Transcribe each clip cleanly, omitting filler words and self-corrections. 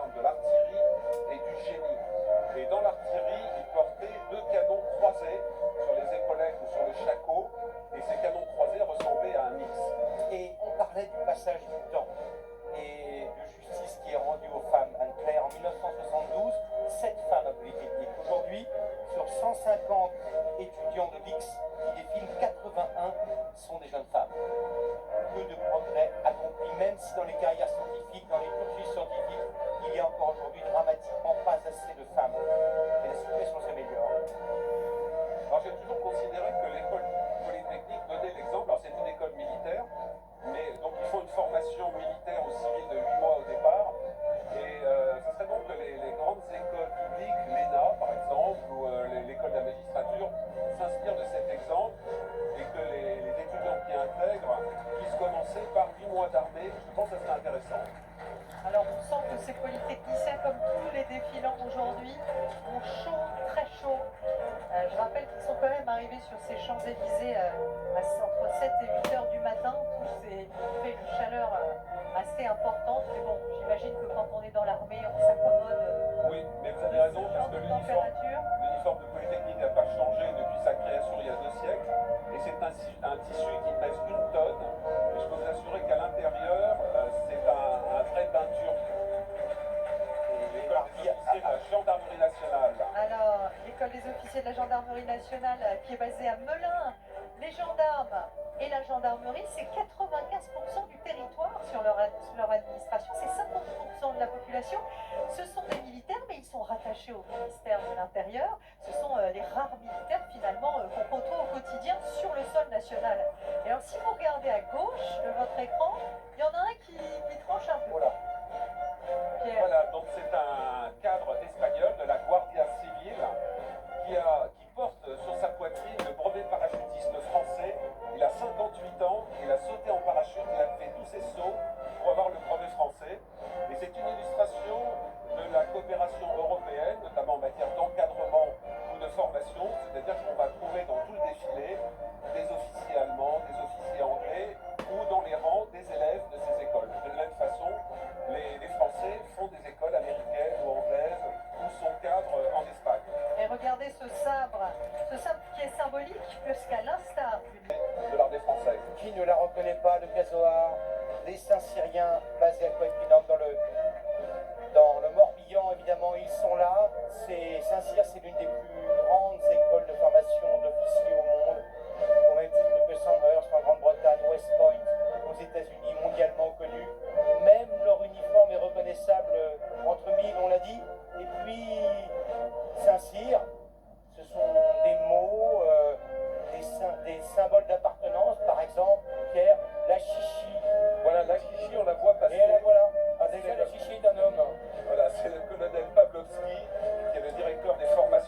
gendarmes, de l'artillerie et du génie. Et dans l'artillerie, ils portaient 2 canons croisés sur les épaulettes ou sur le shako, et ces canons croisés ressemblaient à un X. Et on parlait du passage du temps et de justice qui est rendue aux femmes. Anne-Claire, en 1972, 7 femmes à Polytechnique. Aujourd'hui, sur 150 étudiants de l'X qui défilent, 81 sont des jeunes femmes. Peu de progrès accomplis, même si dans les carrières scientifiques, dans les cursus scientifiques, il y a encore aujourd'hui dramatiquement pas assez de femmes. Et la situation s'améliore. Alors j'ai toujours considéré que l'école polytechnique donnait l'exemple. Alors c'est une école militaire, mais donc ils font une formation militaire ou civile de 8 mois au départ. Et ce serait donc que les grandes écoles publiques, l'ENA par exemple, ou l'école de la magistrature, s'inspirent de cet exemple et que les étudiants qui intègrent puissent commencer par 8 mois d'armée. Je pense que ça serait intéressant. Alors on sent que ces polytechniciens, comme tous les défilants aujourd'hui, ont chaud, très chaud. Je rappelle qu'ils sont quand même arrivés sur ces Champs-Élysées entre 7 et 8 heures du matin. Tous fait une chaleur assez importante. Mais bon, j'imagine que quand on est dans l'armée, on s'accommode. Oui, mais vous avez raison, parce que l'uniforme de Polytechnique n'a pas changé depuis sa création il y a 2 siècles. Et c'est un tissu qui pèse 1 tonne. Et je peux vous assurer qu'à l'intérieur, c'est un vrai bain turc. L'école des officiers de la gendarmerie nationale. Alors, l'école des officiers de la gendarmerie nationale qui est basée à Melun. Les gendarmes et la gendarmerie, c'est 95% du territoire sur leur administration. C'est 50% de la population. Ce sont des militaires, mais ils sont rattachés au ministère de l'Intérieur. Ce sont les rares militaires, finalement, qu'on côtoie au quotidien sur le sol national. Et alors, si vous regardez à gauche de votre écran, il y en a un qui tranche un peu. Voilà. Pierre. Voilà, donc c'est un cadre espagnol de la Guardia Civile qui porte sur sa poitrine le brevet de parachutiste français. Il a 58 ans, il a sauté en parachute, il a fait tous ses sauts pour avoir le brevet français. Et c'est une illustration de la coopération européenne, notamment en matière d'encadrement ou de formation. C'est-à-dire qu'on va trouver dans tout le défilé des officiers allemands, des officiers anglais ou dans les rangs des élèves de ces écoles. De la même façon, les Français font des écoles américaines ou anglaises ou sont cadres en Espagne. Et regardez ce sabre qui est symbolique, puisqu'à l'instar de l'armée française. Qui ne la reconnaît pas, le casoar, les Saint-Syriens basés à Coëpinam dans le Morbihan, évidemment, ils sont là. Saint-Cyr, c'est l'une des plus grandes écoles de formation d'officiers au monde, au même titre que Sandhurst en Grande-Bretagne, West Point aux États-Unis, mondialement connu. Même leur uniforme est reconnaissable entre mille, on l'a dit. Et puis, Saint-Cyr, ce sont des mots, des symboles d'appartenance, par exemple, Pierre, la chichi. Voilà, la chichi, on la voit passer. Et là, voilà, déjà la chichi est un homme. Voilà, c'est le colonel Pavlovski, qui est le directeur des formations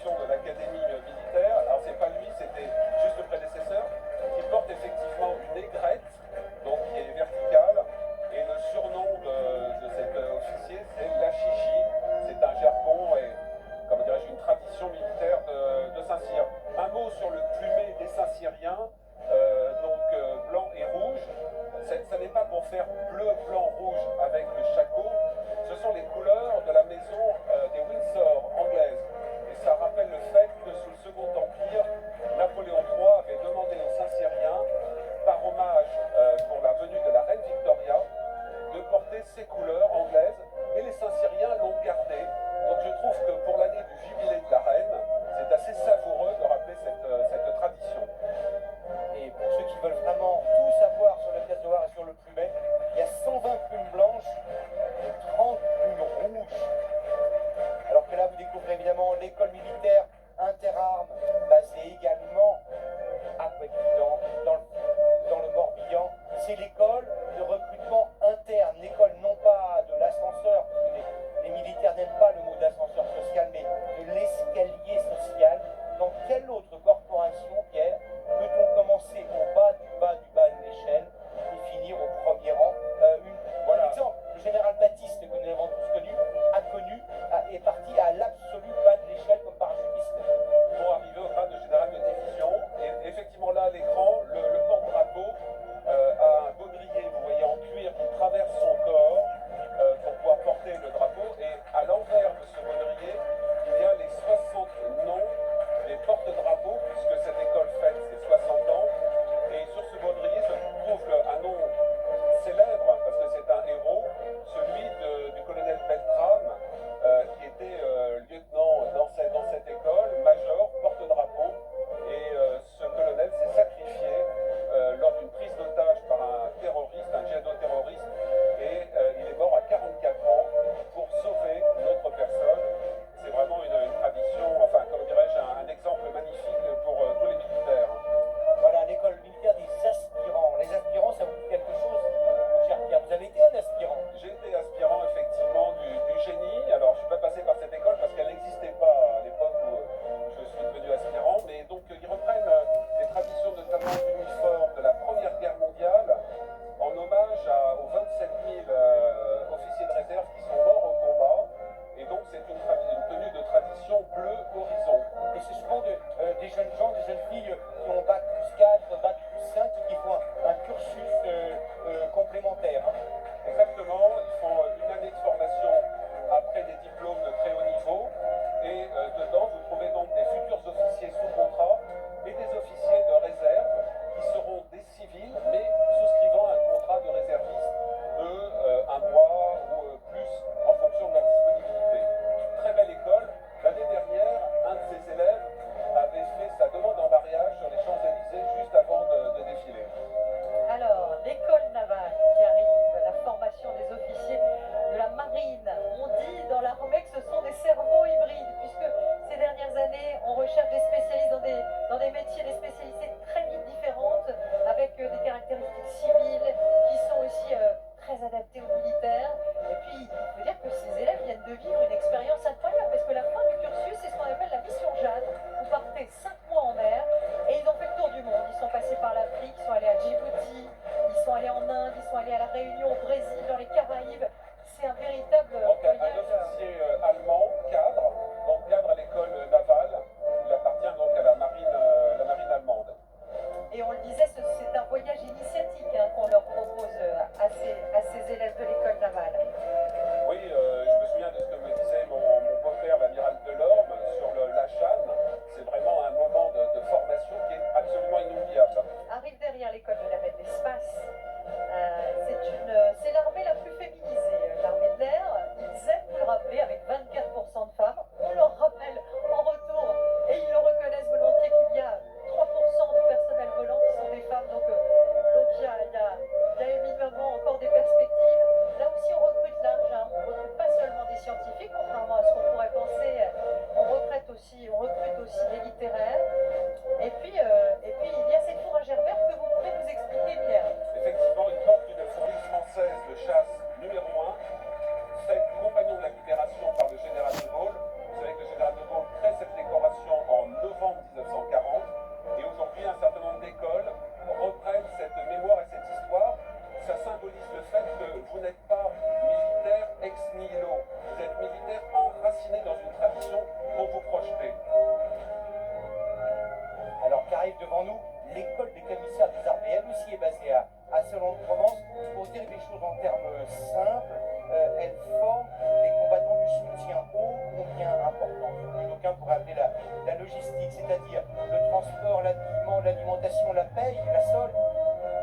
l'alimentation, la paye, la solde,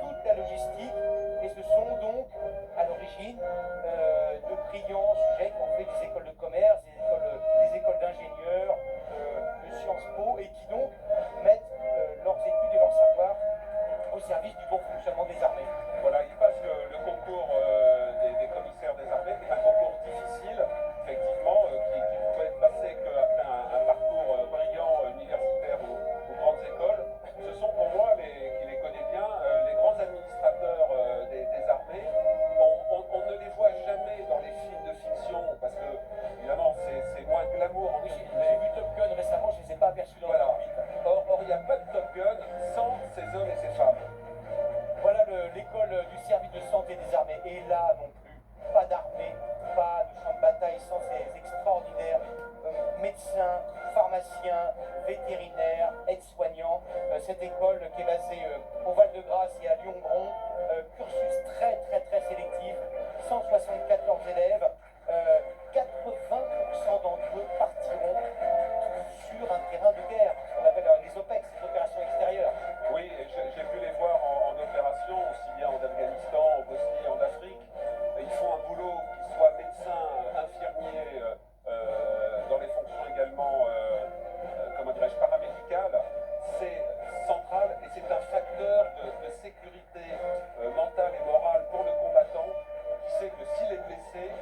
toute la logistique. Et ce sont donc à l'origine de brillants sujets qui ont fait des écoles de commerce, des écoles d'ingénieurs, de Sciences Po, et qui donc mettent leurs études et leurs savoirs au service du bon fonctionnement des armées. Voilà, ils passent le concours des commissaires des armées, qui est un concours difficile, effectivement, qui ne peut être passé qu'après un parcours brillant universitaire aux grandes écoles. Ce sont pour moi, qui les connais bien, les grands administrateurs des armées. On ne les voit jamais dans les films de fiction, parce que, évidemment, c'est moins glamour en Oui, film. j'ai vu Top Gun récemment, je ne les ai pas aperçus dans Voilà. le cockpit. Or, il n'y a pas de Top Gun sans ces hommes et ces femmes. Voilà l'école du service de santé des armées. Et là non plus, pas d'armée, pas de champ de bataille sans ces extraordinaires médecins, pharmaciens, vétérinaires, aides-soignants. Cette école qui est basée au Val-de-Grâce et à Lyon-Bron, cursus très sélectif, 174 élèves, 80% d'entre eux partiront sur un terrain de guerre, ce qu'on appelle les OPEX, les opérations extérieures. Oui, et j'ai pu les voir en opération, aussi bien en Afghanistan, en Bosnie, en Afrique. Ils font un boulot, qu'ils soient médecins, infirmiers, dans les fonctions également, comment dirais-je, paramédicales. C'est central et c'est un facteur de sécurité mentale et morale pour le combattant qui sait que s'il est blessé,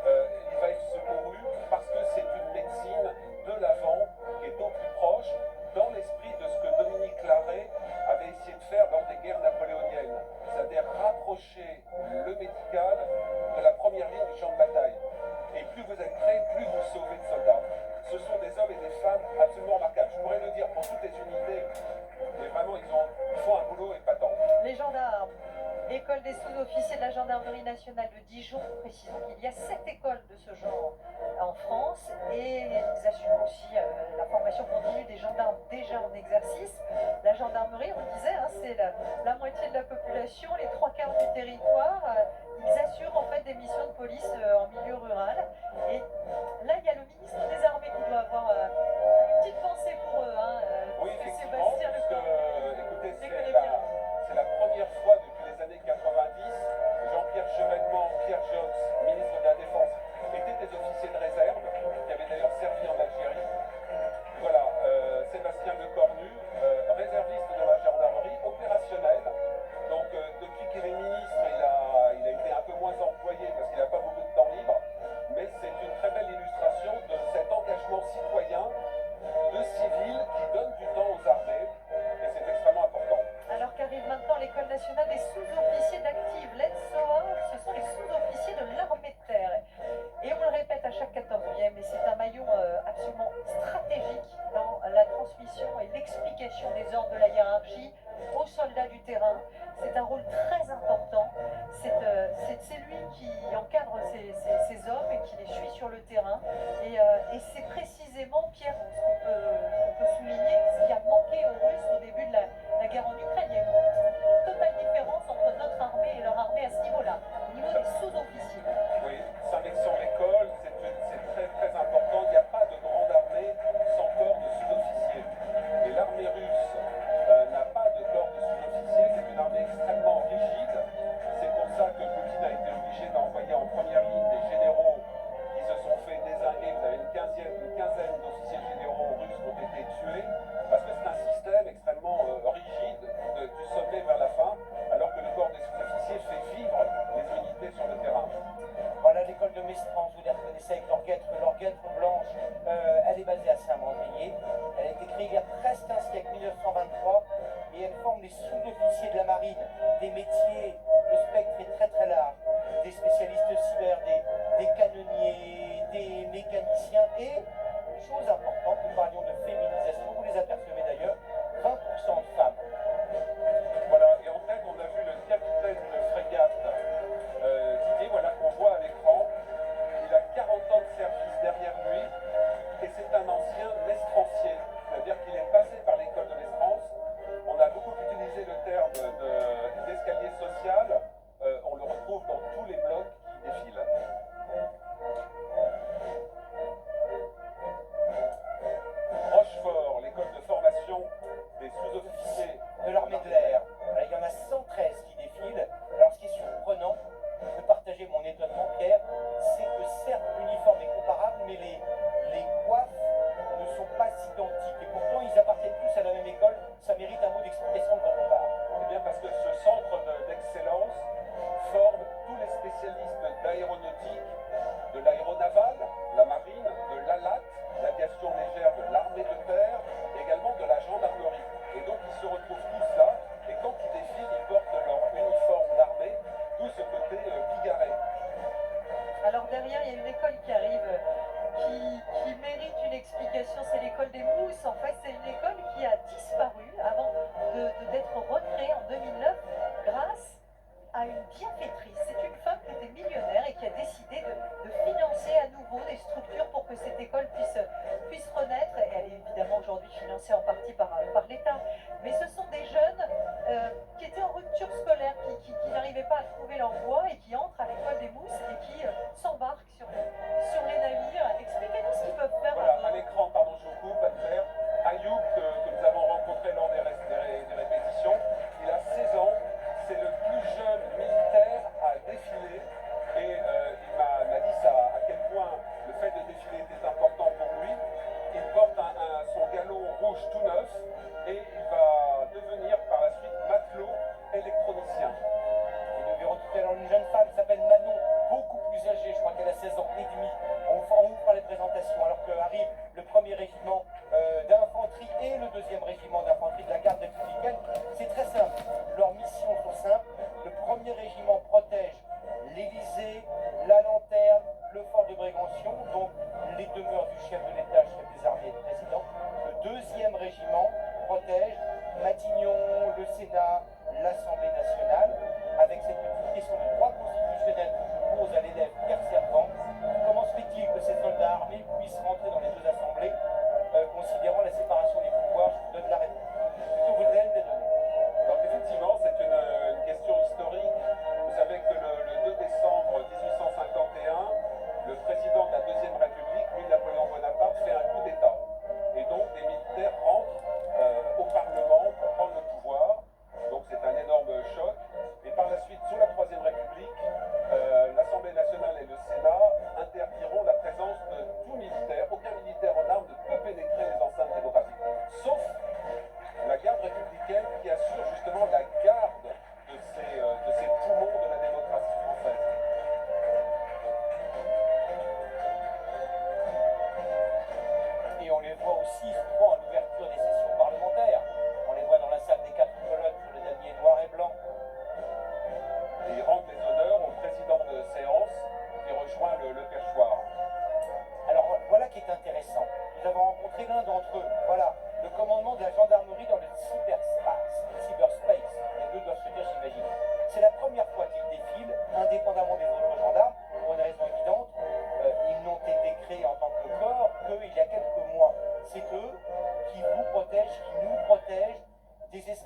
il va être secouru parce que c'est une médecine de l'avant qui est au plus proche, dans l'esprit de ce que Dominique Larrey avait essayé de faire lors des guerres napoléoniennes, c'est-à-dire rapprocher le médical de la première ligne du champ de bataille. Et plus vous êtes prêts, plus vous sauvez de soldats. Ce sont des hommes et des femmes absolument remarquables. Je pourrais le dire pour toutes les unités, mais vraiment ils font un boulot épatant. Les gendarmes, école des sous-officiers de la gendarmerie nationale de Dijon, précisons qu'il y a 7 écoles de ce genre en France et ils assurent aussi la formation continue des gendarmes déjà en exercice. La gendarmerie, on le disait, hein, c'est la moitié de la population, les 3/4 du territoire. Ils assurent en fait des missions de police en milieu rural. Et là, il y a le ministre des Armées qui doit avoir une petite pensée pour eux. Hein, Oui, c'est effectivement, Sébastien parce que, Lecornu. écoutez, Je les connais bien. c'est la première fois depuis les années 90, Jean-Pierre Chevènement, Pierre Jox, ministre de la Défense, étaient des officiers de réserve, qui avaient d'ailleurs servi en Algérie. Voilà, Sébastien Lecornu, réserviste de la gendarmerie, opérationnel. Donc, depuis qu'il est ministre, il a été un peu moins employé parce qu'il n'a pas beaucoup de temps libre. Mais c'est une très belle illustration de cet engagement citoyen de civils qui donnent du temps aux armées. Et c'est extrêmement important. Alors qu'arrive maintenant l'École nationale des sous-officiers d'active, l'ENSOA, ce sont les sous-officiers de l'armée de terre. Et on le répète à chaque 14e, mais c'est un maillon absolument stratégique dans la transmission et l'explication des ordres de la hiérarchie aux soldats du terrain. C'est un rôle très important. C'est lui qui encadre ces hommes et qui les suit sur le terrain. Et c'est précisément, Pierre, ce qu'on peut souligner, ce qui a manqué aux Russes au début de la guerre en Ukraine. Il y a une totale différence entre notre armée et leur armée à ce niveau-là, au niveau des sous-officiers. Oui, Saint-Mexan-l'École, c'est très important. Il n'y a pas de grande armée sans corps de sous-officiers. Et l'armée russe n'a pas de corps de sous-officiers. C'est une armée extrêmement rigide. C'est pour ça que Poutine a été obligé d'envoyer en première ligne des généraux qui se sont fait dézinguer. Vous avez une quinzaine d'officiers généraux russes qui ont été tués parce que c'est un système extrêmement rigide du sommet vers la fin, alors que le corps des sous-officiers fait vivre les unités sur le terrain. Voilà l'école de Mestrange, vous la reconnaissez avec leur guêtre blanche. Elle est basée à Saint-Mandrier. Elle a été créée il y a presque un siècle, 1923, et elle forme les sous-officiers de la marine, des métiers, le spectre est très large, des spécialistes cyber, des canonniers, des mécaniciens et, chose importante, nous parlions de féminisation, vous les apercevez d'ailleurs, 20% de femmes. Voilà, et en tête, on a vu le capitaine de frégate Didier, voilà, qu'on voit à l'écran. Il a 40 ans de service derrière lui et c'est un ancien mestrancier, c'est-à-dire qu'il est passé par l'école de Mestrance. On a beaucoup utilisé le terme d'escalier social, on le retrouve dans tous les blocs qui défilent. Rochefort, l'école de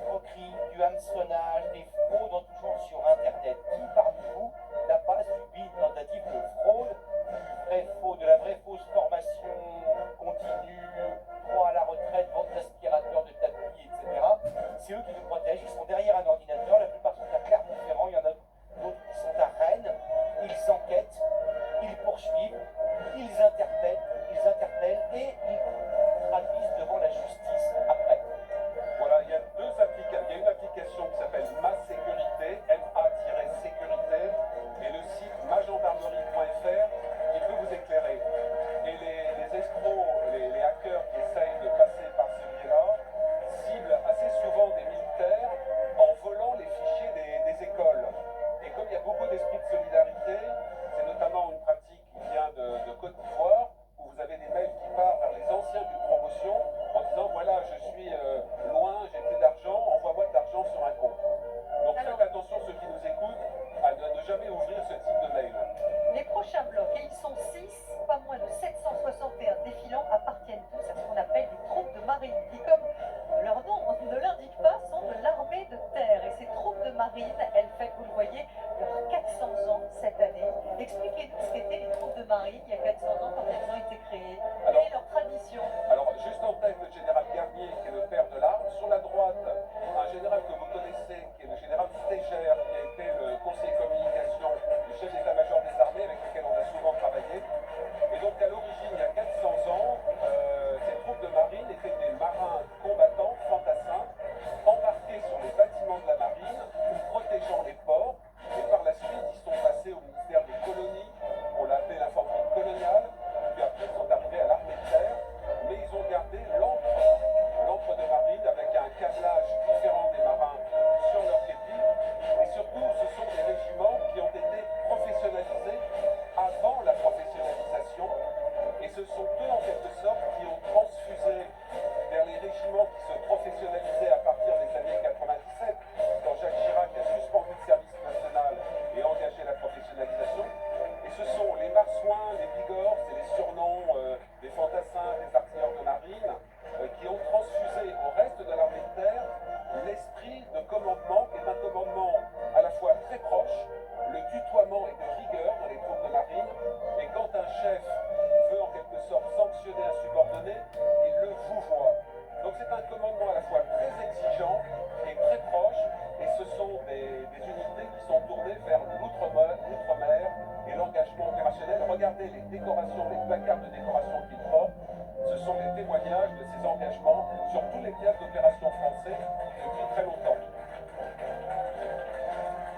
escroqueries, du hameçonnage, des fraudes en tout genre sur Internet. Qui parmi vous n'a pas subi une tentative de fraude, de la vraie fausse formation continue, droit à la retraite, vente d'aspirateurs, de tapis, etc. C'est eux qui nous protègent, ils sont derrière un ordinateur, la plupart sont à Clermont-Ferrand, il y en a d'autres qui sont à Rennes, ils enquêtent, ils poursuivent, ils interpellent et ils traduisent devant la justice après. Voilà, il y a il y a une application qui s'appelle Ma Sécurité, MA-sécurité, et le site magendarmerie.fr qui peut vous éclairer. Et les escrocs, les hackers qui essayent de passer par ce biais-là, ciblent assez souvent des militaires en volant les fichiers des écoles. Et comme il y a beaucoup d'esprit de solidarité, c'est notamment une pratique qui vient de Côte d'Ivoire, où vous avez des mails qui partent vers les anciens d'une promotion en disant voilà, je suis loin, j'ai plus d'argent, envoie-moi de l'argent sur un compte. Donc faites attention, ceux qui nous écoutent, à ne jamais ouvrir ce type de mail. Les prochains blocs, et ils sont 6, pas moins de 761 défilants, appartiennent tous à ce qu'on appelle les troupes de marine, qui, comme leur nom ne l'indique pas, sont de l'armée de terre. Et ces troupes de marine, elles fêtent, vous le voyez, leurs 400 ans cette année. Expliquez-nous ce qu'étaient les troupes de marine il y a 400 ans, quand elles ont été créées, quelle est leur tradition. Alors, juste en tête, le général Garnier, qui est le père de l'arme. Sur la droite, un général que vous connaissez, qui est le général Stégère, qui a été le conseiller communication du chef d'état-major des armées, avec lequel on a souvent travaillé. Et donc, à l'origine, il y a 400 ans, ces troupes de marine étaient des marins combattants, fantassins, embarqués sur les bâtiments de la marine, protégeant les ports. Et par la suite, ils sont passés au ministère des colonies, on l'a appelé l'infanterie coloniale, puis après, ils sont arrivés à l'armée de terre, mais ils ont gardé l'encre de marine avec un câblage différent des marins sur leur képi. Et surtout, ce sont des régiments qui ont été professionnalisés avant la professionnalisation. Et ce sont eux, en quelque sorte, qui ont transfusé vers les régiments qui se professionnalisaient à partir des années 97, quand Jacques Chirac a suspendu le service national et engagé la professionnalisation. Et ce sont les marsouins, les bigorres, c'est les surnoms des fantassins, des artilleurs de marine, qui ont transfusé au reste de l'armée de terre l'esprit de commandement, qui est un commandement à la fois très proche, le tutoiement est de rigueur dans les troupes de marine, et quand un chef veut en quelque sorte sanctionner un subordonné, il le vouvoie. Donc c'est un commandement à la fois très exigeant et très proche, et ce sont des unités qui sont tournées vers l'outre-mer et l'engagement opérationnel. Regardez les décorations, les placards de décoration qu'ils portent, ce sont des témoignages de ces engagements sur tous les théâtres d'opération français depuis très longtemps.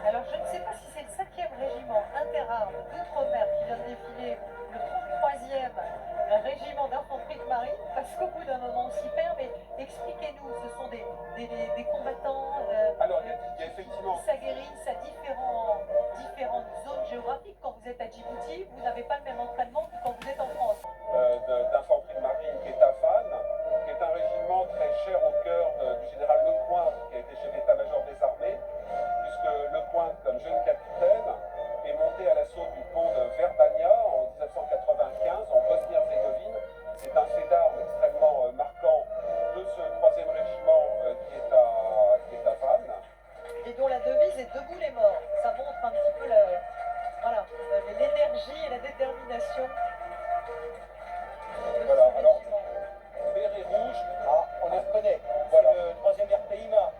Alors, je ne sais pas si c'est le 5e régiment interarmes d'outre-mer qui vient de défiler, le 33e régiment d'infanterie de marine, parce qu'au bout d'un moment, on s'y perd, mais expliquez-nous, ce sont des combattants Alors, il y a effectivement... qui s'aguerrissent à différentes zones géographiques. Quand vous êtes à Djibouti, vous n'avez pas le même entraînement que quand vous êtes en France. D'infanterie de marine qui est à Vannes, qui est un régiment très cher au cœur du général Lecointre, qui a été chef d'état-major des armées, puisque Lecointre, comme jeune capitaine, est monté à l'assaut du pont de Verbania en 1995 en Bosnie-Herzégovine. C'est un fait d'armes extrêmement marquant de ce 3e régiment qui est à Vannes. Et dont la devise est debout les morts. Ça montre un petit peu l'énergie et la détermination. Voilà, alors, vert et rouge. Ah, on les reconnaît. Voilà. C'est le 3e RPIMA,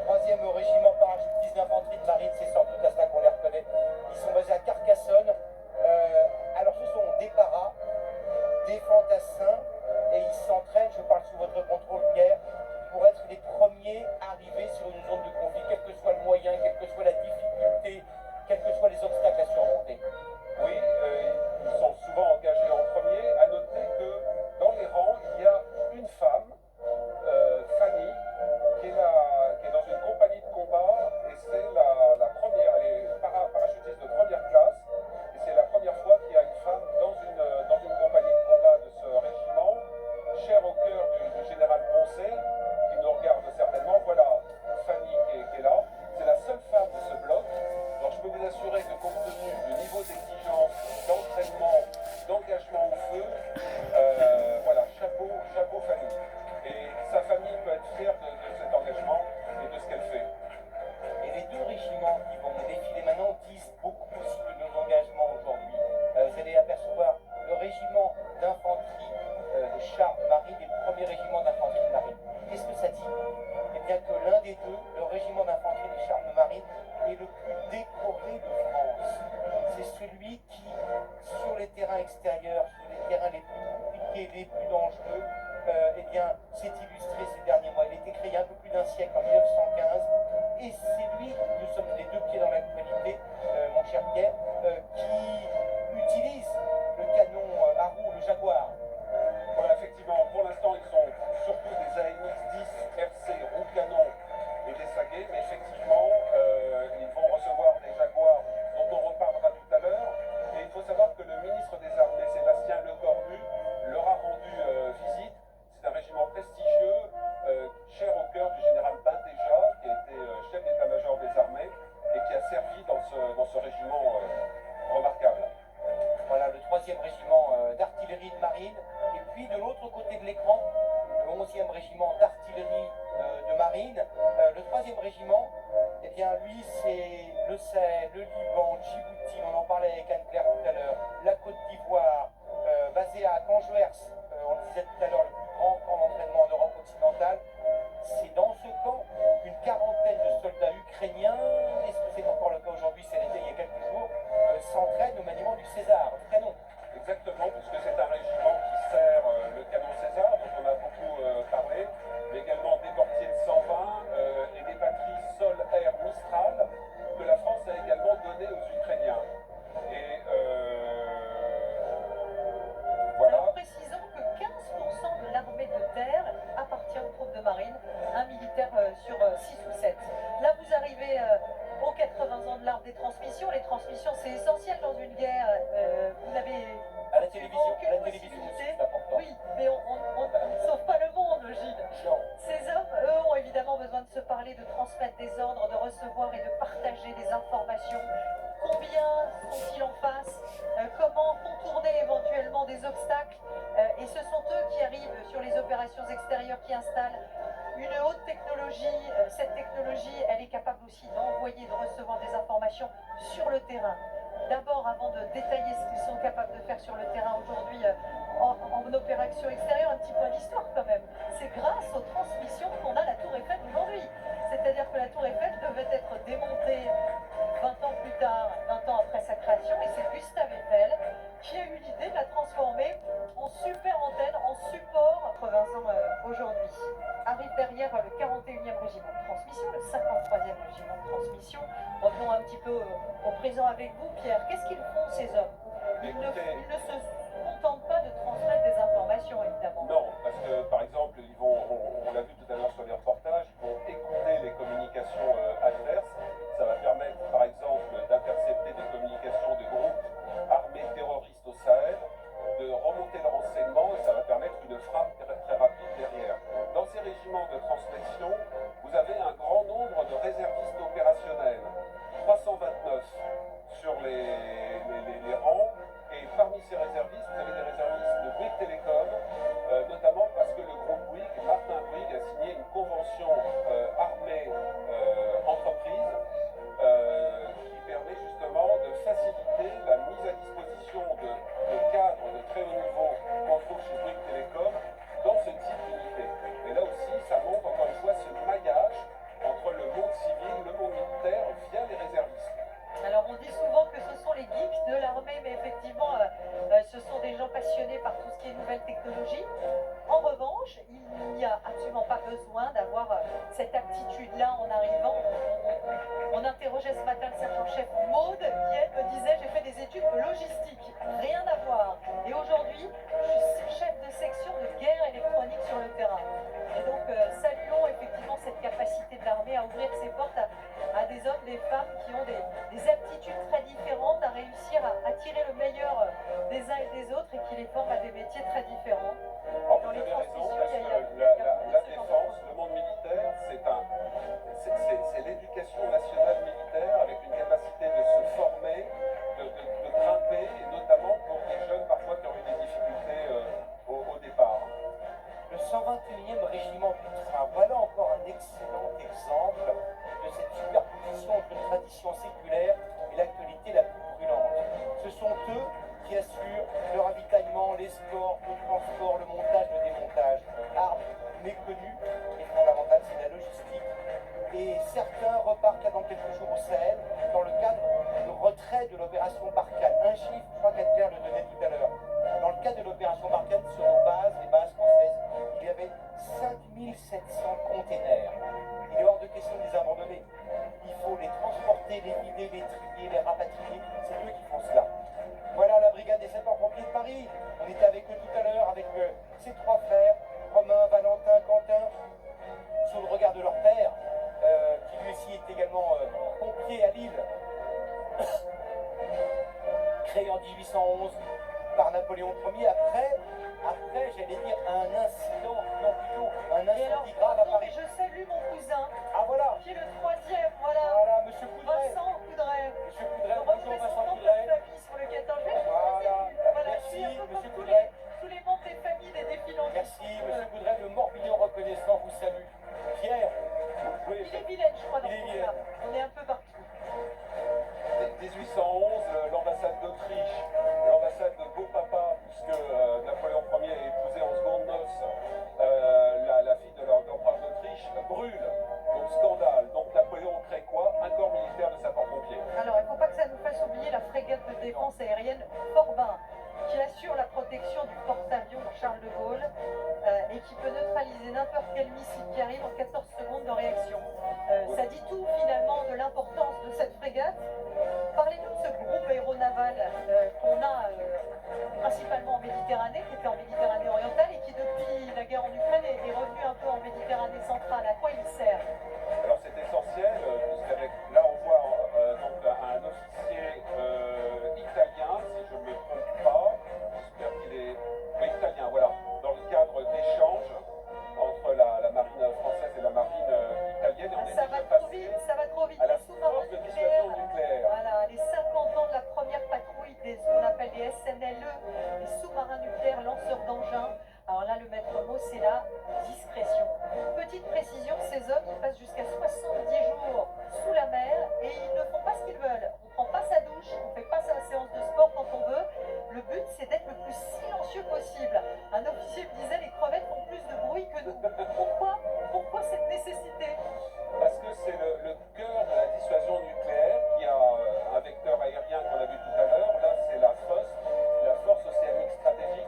3e régiment parachutiste d'infanterie de marine, c'est sans doute à ça qu'on les reconnaît. Ils sont basés à Carcassonne. Alors ce sont des paras, des fantassins, et ils s'entraînent, je parle sous votre contrôle Pierre, pour être les premiers arrivés sur une zone de conflit, quel que soit le moyen, quelle que soit la difficulté, quels que soient les obstacles à surmonter. Oui, ils sont souvent engagés en premier. À noter que dans les rangs, il y a une femme, Fanny, qui est dans une compagnie de combat, et c'est la première 103e régiment, eh bien lui c'est le Sahel, le Liban, Djibouti, on en parlait avec Anne-Claire tout à l'heure, la Côte d'Ivoire, basé à Anjouers, on le disait tout à l'heure, le plus grand camp d'entraînement en Europe occidentale. C'est dans ce camp qu'une quarantaine de soldats ukrainiens, est-ce que c'est encore le cas aujourd'hui, c'est l'été il y a quelques jours, s'entraînent au maniement du César, du canon. Exactement, puisque c'est un régiment qui sert le canon César, dont on a beaucoup parlé, mais également des mortiers de 120 et des batteries sol-air Mistral que la France a également donné aux Ukrainiens. Et voilà. Alors précisons que 15% de l'armée de terre appartient aux troupes de marine, un militaire sur 6 ou 7. Là vous arrivez aux 80 ans de l'arme des transmissions. Les transmissions c'est essentiel dans une guerre. Vous n'avez À la télévision, aucune aussi, possibilité. c'est important. Oui, mais on ne sauve pas le monde, Gilles. Non. Ces hommes, eux, ont évidemment besoin de se parler, de transmettre des ordres, de recevoir et de partager des informations. Combien sont-ils en face? Comment contourner éventuellement des obstacles? Et ce sont eux qui arrivent sur les opérations extérieures, qui installent une haute technologie. Cette technologie, elle est capable aussi d'envoyer, de recevoir des informations sur le terrain. D'abord, avant de détailler ce qu'ils sont capables de faire sur le terrain aujourd'hui en opération extérieure, un petit point d'histoire quand même. C'est grâce aux transmissions qu'on a la Tour Eiffel aujourd'hui. C'est-à-dire que la Tour Eiffel devait être démontée 20 ans plus tard, 20 ans après sa création, et c'est Gustave Eiffel qui a eu l'idée de la transformer en super antenne, en support. 80 ans aujourd'hui. Arrive derrière le 41e régiment de transmission, le 53e régiment de transmission. Revenons un petit peu au présent avec vous, Pierre. Qu'est-ce qu'ils font ces hommes? Ils ne se contentent pas de transmettre des informations, évidemment. Non, parce que par exemple, ils vont, on l'a vu tout à l'heure sur les reportages, ils vont écouter les communications adverses. Ça va permettre par exemple d'intercepter des communications de groupes armés terroristes au Sahel, de remonter le renseignement et ça va permettre une frappe très rapide derrière. Dans ces régiments de transmission, vous avez un grand nombre de réservistes opérationnels, 329 sur les rangs, et parmi ces réservistes, vous avez des réservistes de Bouygues Télécom, notamment parce que le groupe Bouygues, Martin Bouygues, a signé une convention armée entreprise qui permet justement de faciliter la mise à disposition de cadres de très haut niveau qu'on trouve chez Bouygues Télécom dans ce type d'unité. Et là aussi, ça montre encore une fois ce maillage entre le monde civil, le monde militaire via les réservistes. Alors on dit souvent que ce sont les geeks de l'armée, mais effectivement ce sont des gens passionnés par tout ce qui est nouvelles technologies. En revanche, il n'y a absolument pas besoin d'avoir cette aptitude-là en arrivant. On interrogeait ce matin le sergent-chef Maude, qui elle me disait j'ai fait des études de logistique, rien à voir. Et aujourd'hui, je suis chef de section de guerre électronique sur le terrain. Et donc saluons effectivement cette capacité de l'armée à ouvrir ses portes à des hommes, des femmes qui ont des aptitudes très différentes, à réussir à tirer le meilleur des uns et des autres et qui les forment à des métiers très différents. Alors, Dans vous les avez raison, transmissions, parce il y a que la défense, le monde militaire, c'est l'éducation nationale militaire avec une capacité de se former, de grimper, et notamment pour des jeunes parfois qui ont eu des difficultés au départ. Le 121e régiment du train, voilà encore un excellent exemple de cette superposition entre une tradition séculaire et l'actualité la plus brûlante. Ce sont eux qui assurent le ravitaillement, l'escorte, le transport, le montage, le démontage. Arme méconnue et fondamentale, c'est la logistique. Et certains repartent là dans quelques jours au Sahel dans le cadre du retrait de l'opération Barkhane. Un chiffre, je crois qu'Edgar le donnait tout à l'heure. Dans le cadre de l'opération Barkhane, sur nos bases, les bases françaises, il y avait 5700 containers. Il est hors de question de les abandonner. Il faut les transporter, les vider, les trier, les rapatrier. C'est eux qui font cela. Voilà la brigade des sapeurs-pompiers de Paris. On était avec eux tout à l'heure, avec ses trois frères, Romain, Valentin, Quentin, sous le regard de leur père, qui lui aussi est également pompier à Lille, créé en 1811 par Napoléon Ier. Après, j'allais dire, un incident, non plutôt un incendie grave à Paris. Je salue mon cousin, Ah voilà, qui est le troisième, voilà. voilà, monsieur Coudray. Vincent Coudray. Monsieur Coudray, Le bonjour Vincent représentant de Coudray. la famille sur le 14 juillet. Voilà. Voilà, Merci, c'est un peu monsieur comme Coudray. tous les membres des familles des défilantes. Merci, monsieur Coudray, le Morbihan reconnaissant vous salue. Pierre, vous pouvez Il est vilaine je crois, dans ce groupe-là. On est un peu partout. 1811, l'ambassade d'Autriche, l'ambassade de Beau-Papa, puisque Napoléon Ier a épousé en seconde noces la fille de l'empereur d'Autriche, brûle. Donc scandale. Donc Napoléon crée quoi? Un corps militaire de sapeurs-pompiers. Alors, il ne faut pas que ça nous fasse oublier la frégate de défense aérienne Forbin, qui assure la protection du porte-avions Charles de Gaulle et qui peut neutraliser n'importe quel missile qui arrive en 14 secondes de réaction. Ça dit tout finalement de l'importance de cette frégate. Parlez-nous de ce groupe aéronaval qu'on a principalement en Méditerranée, qui était en Méditerranée orientale et qui depuis la guerre en Ukraine est revenu un peu en Méditerranée centrale. À quoi il sert? Alors c'est essentiel, puisqu'avec là on voit donc un officier italien, si je ne me trompe pas, j'espère qu'il est italien, voilà, dans le cadre d'échanges entre la marine française et la marine italienne. Et on Ça va trop vite, ça va trop vite. à la Les sous-marins force de dissuasion nucléaires. nucléaire. Voilà, les 50 ans de la première patrouille ce qu'on appelle les SNLE, les sous-marins nucléaires lanceurs d'engins. Alors là, le maître mot, c'est la discrétion. Petite précision, ces hommes, ils passent jusqu'à 70 jours sous la mer et ils ne font pas ce qu'ils veulent. On ne prend pas sa douche, on ne fait pas sa séance de sport quand on veut. Le but, c'est d'être le plus silencieux possible. Un officier me disait, les crevettes font plus de bruit que nous. Pourquoi cette nécessité? Parce que c'est le cœur de la dissuasion nucléaire qui a un vecteur aérien qu'on a vu tout à l'heure. Là, c'est la FOST, la Force Océanique Stratégique.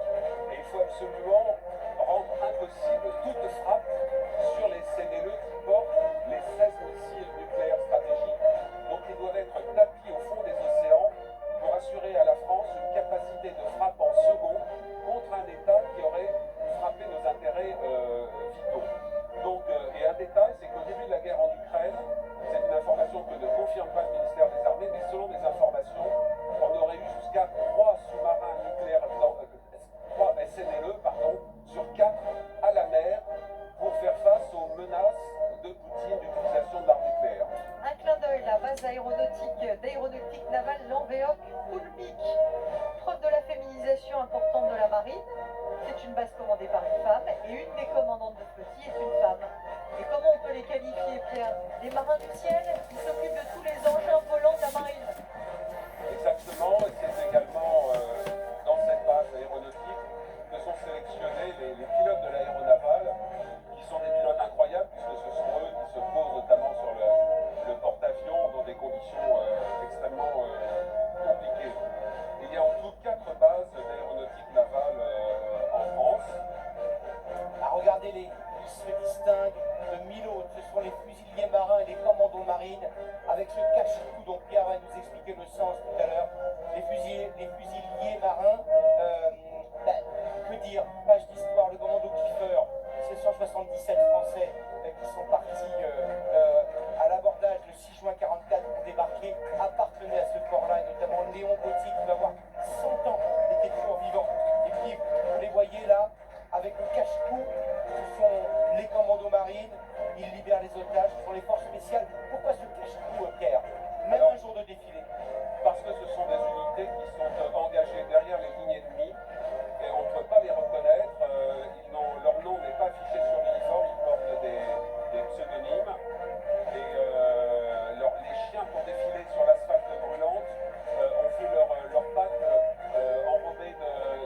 Et il faut absolument rendre impossible toute frappe sur les CNLE qui portent les 16 missiles nucléaires stratégiques. Donc, ils doivent être tapis au fond des océans pour assurer à la France une capacité de frappe en seconde contre un État qui aurait frappé nos intérêts vitaux. Donc, et un détail, c'est qu'au début de la guerre en Ukraine, c'est une information que ne confirme pas le ministère des Armées, mais selon des informations, on aurait eu jusqu'à 3 sous-marins nucléaires, 3 SNLE, sur 4 à la mer pour faire face aux menaces de Poutine d'utilisation de l'arme nucléaire. Un clin d'œil, la base d'aéronautique navale Lanvéoc Poulmic. Preuve de la féminisation importante de la marine. C'est une base commandée par une femme et une des commandantes de flottille est une femme. Et comment on peut les qualifier, Pierre? Des marins du ciel qui s'occupent de tous les engins volants de la marine. Exactement, et c'est également dans cette base aéronautique que sont sélectionnés les pilotes de l'aéronavale, qui sont des pilotes incroyables, puisque ce sont eux qui se posent notamment sur le porte-avions dans des conditions extrêmement compliquées. Il y a en tout 4 bases d'aéronautique navale en France. Ah, regardez-les, ils se distinguent de 1000 autres. Ce sont les fusiliers marins et les commandos marines avec ce cache-cou dont Pierre va nous expliquer le sens tout à l'heure. Les fusiliers marins, que dire, page d'histoire, le commando Kiefer, c'est 177 Français qui sont partis à l'abordage le 6 juin 44 pour débarquer, appartenaient à ce corps-là, et notamment Léon Gauthier qui va avoir 100 ans, était toujours vivant. Et puis, vous les voyez là, avec le cache-cou, ce sont les commandos marines, ils libèrent les otages, ce sont les forces spéciales. Pourquoi ce cache-cou, Pierre? Même un jour de défilé. Parce que ce sont des unités qui sont engagées derrière les lignes ennemies et on ne peut pas les reconnaître. Leur nom n'est pas affiché sur l'uniforme, ils portent des pseudonymes. Et les chiens pour défiler sur l'asphalte brûlante ont vu leurs pattes enrobées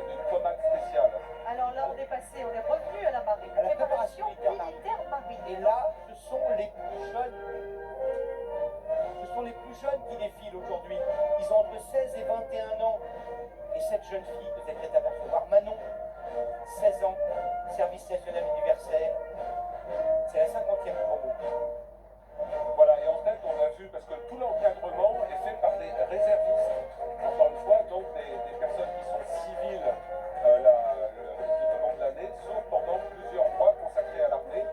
d'une pommade spéciale. Alors là, on est revenu à la marine. À la Préparation préparation militaire marine. Et là, ce sont les plus jeunes. Ce sont les plus jeunes qui défilent aujourd'hui. Ils ont entre 16 et 21 ans. Et cette jeune fille, vous êtes prête à apercevoir, Manon, 16 ans, service national universel. C'est la 50e promo. Voilà, et en tête, on a vu, parce que tout l'encadrement est fait par des réservistes. Encore une fois, donc des personnes qui sont civiles tout au long de l'année, sauf pendant plusieurs mois consacrés à l'armée.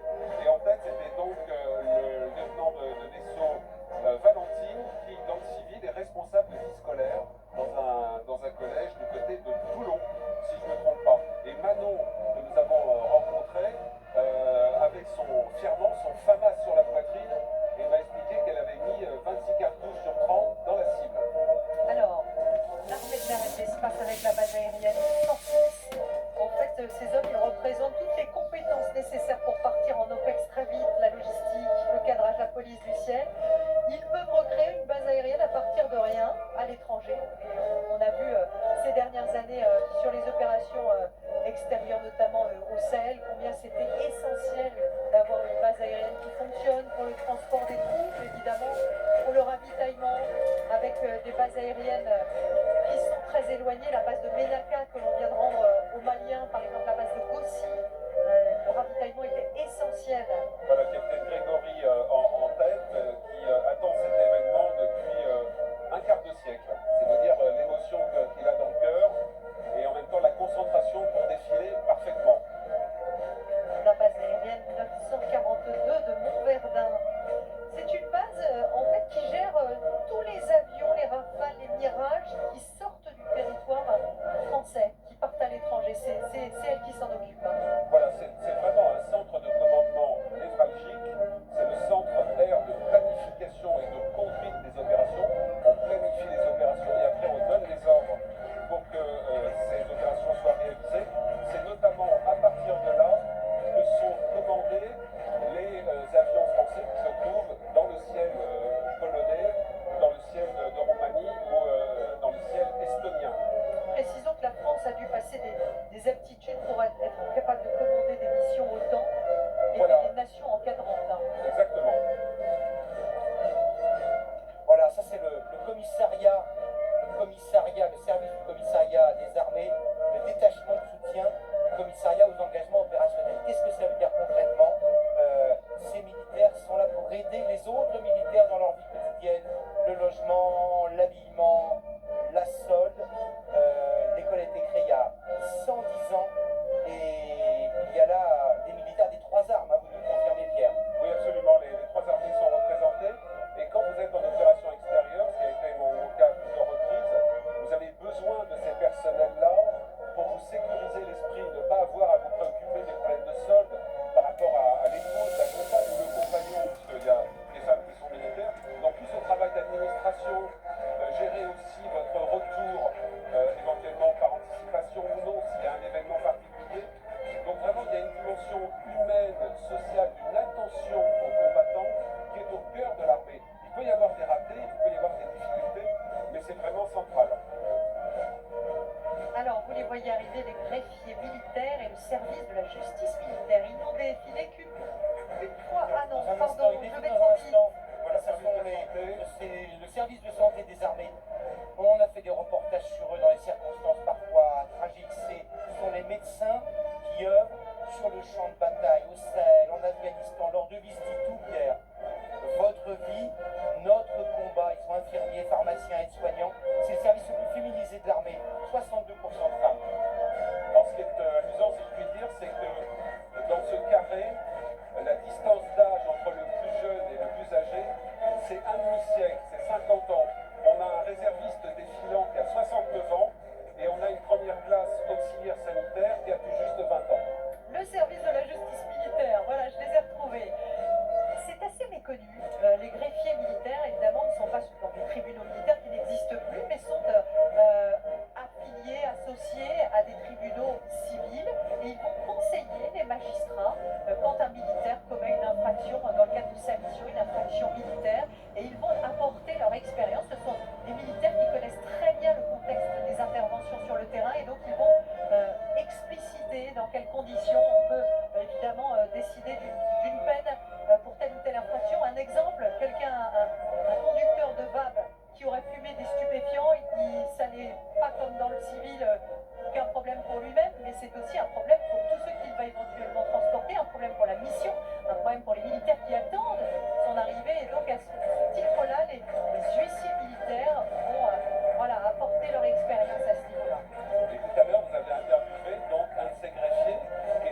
Et en tête, c'était donc le lieutenant de vaisseau Valentine, qui, dans le civil, est responsable de vie scolaire dans un collège du côté de Toulon, si je ne me trompe pas. Et Manon, que nous avons rencontré, avec fièrement son FAMAS sur la poitrine, et m'a expliqué évidemment pour le ravitaillement avec des bases aériennes qui sont très éloignées. La base de Ménaka que l'on vient de rendre aux Maliens, par exemple la base de Gossi, le ravitaillement était essentiel. Voilà, capitaine Grégory en tête, qui attend cet événement depuis un quart de siècle. C'est de dire l'émotion qu'il a dans le cœur et en même temps la concentration pour défiler parfaitement. La base aérienne 942 de Montverdun. C'est une base en fait qui gère tous les avions, les Rafales, les Mirages qui sortent du territoire français, qui partent à l'étranger. C'est elle qui s'en occupe. Voilà, c'est vraiment un centre de commandement névralgique. C'est le centre air de planification et de conduite des opérations. On planifie les opérations et après on donne les ordres pour que ces opérations soient réalisées. C'est notamment à partir de là que sont commandés les avions français qui se trouvent dans le ciel polonais, dans le ciel de Roumanie ou dans le ciel estonien. Précisons que la France a dû passer des aptitudes pour être capable de commander des missions OTAN et Voilà. des nations encadrantes. Exactement. Voilà, ça c'est le commissariat, le service du commissariat des armées, le détachement de soutien du commissariat aux engagements opérationnels. Qu'est-ce que ça veut dire concrètement? Ces militaires sont là pour aider les autres militaires dans leur vie quotidienne, le logement, l'habillement, la solde. L'école a été créée il y a 110 ans et il y a là des militaires des trois armes, hein, vous nous confirmez, Pierre. Oui, absolument. Les trois armées sont représentées. Et quand vous êtes en opération extérieure, ce qui a été mon cas à plusieurs reprises, vous avez besoin de ces personnels-là pour vous sécuriser l'esprit, ne pas avoir à vous préoccuper des problèmes de solde par rapport à l'épouse, la compagne ou le compagnon, parce qu'il y a des femmes qui sont militaires. Donc tout ce travail d'administration, gérer aussi votre retour, éventuellement par anticipation ou non, s'il y a un événement particulier. Donc vraiment, il y a une dimension humaine, sociale, une attention aux combattants qui est au cœur de l'armée. Il peut y avoir des ratés, il peut y avoir des difficultés, mais c'est vraiment central. Alors, vous les voyez arriver, les greffiers militaires et le service de la justice militaire. Ils n'ont défilé qu'une fois. Ah non, Dans un pardon, instant, il je défile vais dans trop un vite. instant. Voilà, c'est le service de santé des armées. On a fait des reportages sur eux dans les circonstances parfois tragiques. Ce sont les médecins qui œuvrent sur le champ de bataille, au Sahel, en Afghanistan. Leur devise dit tout, Pierre. Votre vie, notre combat. Ils sont infirmiers, pharmaciens, aides-soignants. C'est le service le plus féminisé de l'armée. 62% de femmes. Alors ce qui est amusant, si je puis dire, c'est que dans ce carré, la distance d'âge entre le plus jeune et le plus âgé, c'est un demi-siècle, c'est 50 ans. On a un réserviste défilant qui a 69 ans et on a une première classe auxiliaire sanitaire qui a tout juste 20 ans. Le service de la justice militaire, voilà, je les ai retrouvés. C'est assez méconnu. Les greffiers militaires, évidemment, ne sont pas dans des tribunaux militaires qui n'existent plus, mais sont affiliés, associés à des tribunaux civils et ils vont conseiller les magistrats quand un militaire commet une infraction dans le cadre de sa mission, une infraction militaire, et ils vont apporter leur expérience. Ce sont des militaires qui connaissent très bien le contexte des interventions sur le terrain et donc ils vont expliciter dans quelles conditions on peut évidemment décider d'une peine pour telle ou telle infraction. Un exemple, un conducteur de VAB qui aurait fumé des stupéfiants, ça n'est pas comme dans le civil qu'un problème pour lui-même, mais c'est aussi un problème pour tous ceux qu'il va éventuellement transporter, un problème pour la mission, un problème pour les militaires qui attendent son arrivée. Et donc à ce titre-là, les huissiers militaires vont apporter leur expérience à ce niveau-là. Et tout à l'heure, vous avez interviewé donc un de ces greffiers qui